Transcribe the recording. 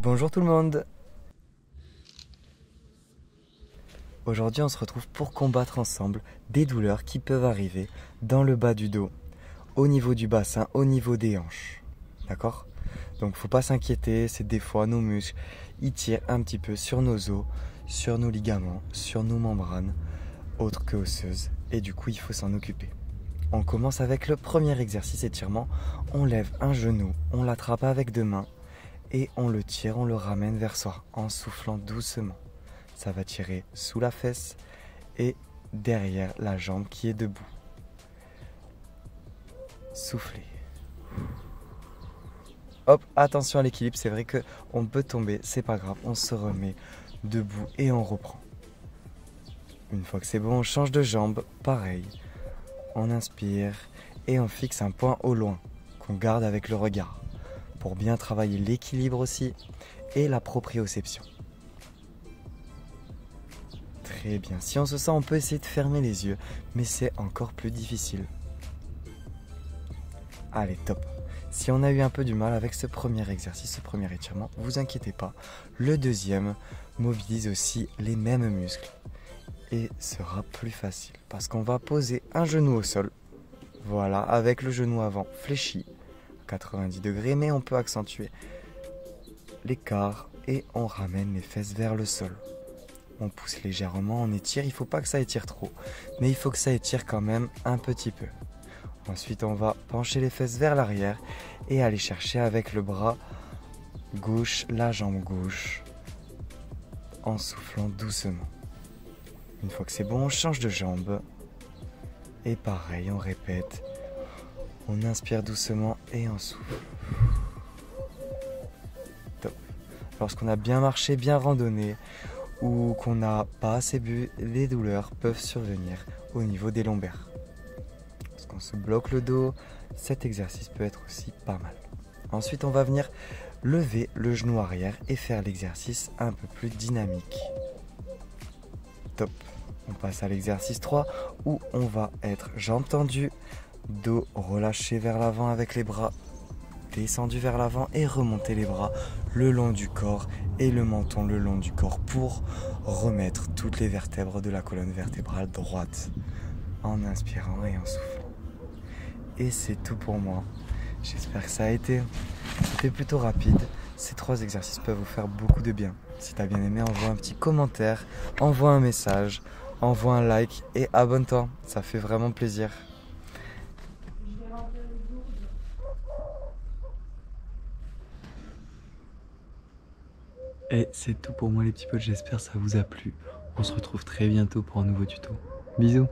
Bonjour tout le monde. Aujourd'hui on se retrouve pour combattre ensemble des douleurs qui peuvent arriver dans le bas du dos, au niveau du bassin, au niveau des hanches. D'accord? Donc faut pas s'inquiéter, c'est des fois nos muscles, ils tirent un petit peu sur nos os, sur nos ligaments, sur nos membranes, autres que osseuses, et du coup il faut s'en occuper. On commence avec le premier exercice étirement, on lève un genou, on l'attrape avec deux mains, et on le tire, on le ramène vers soi en soufflant doucement. Ça va tirer sous la fesse et derrière la jambe qui est debout. Soufflez. Hop, attention à l'équilibre, c'est vrai qu'on peut tomber, c'est pas grave, on se remet debout et on reprend. Une fois que c'est bon, on change de jambe, pareil. On inspire et on fixe un point au loin qu'on garde avec le regard pour bien travailler l'équilibre aussi et la proprioception. Très bien, si on se sent, on peut essayer de fermer les yeux, mais c'est encore plus difficile. Allez, top. Si on a eu un peu du mal avec ce premier exercice, ce premier étirement, vous inquiétez pas. Le deuxième mobilise aussi les mêmes muscles et sera plus facile parce qu'on va poser un genou au sol. Voilà, avec le genou avant fléchi, 90 degrés, mais on peut accentuer l'écart et on ramène les fesses vers le sol. On pousse légèrement, on étire, il ne faut pas que ça étire trop, mais il faut que ça étire quand même un petit peu. Ensuite, on va pencher les fesses vers l'arrière et aller chercher avec le bras gauche, la jambe gauche, en soufflant doucement. Une fois que c'est bon, on change de jambe. Et pareil, on répète. On inspire doucement et on souffle. Top. Lorsqu'on a bien marché, bien randonné, ou qu'on n'a pas assez bu, les douleurs peuvent survenir au niveau des lombaires. Lorsqu'on se bloque le dos, cet exercice peut être aussi pas mal. Ensuite, on va venir lever le genou arrière et faire l'exercice un peu plus dynamique. Top. On passe à l'exercice 3 où on va être jambes tendues, dos relâché vers l'avant avec les bras descendus vers l'avant et remonter les bras le long du corps et le menton le long du corps pour remettre toutes les vertèbres de la colonne vertébrale droite en inspirant et en soufflant. Et c'est tout pour moi. J'espère que ça a été. C'était plutôt rapide. Ces 3 exercices peuvent vous faire beaucoup de bien. Si tu as bien aimé, envoie un petit commentaire, envoie un message, envoie un like et abonne-toi. Ça fait vraiment plaisir. Et c'est tout pour moi les petits potes, j'espère que ça vous a plu. On se retrouve très bientôt pour un nouveau tuto. Bisous!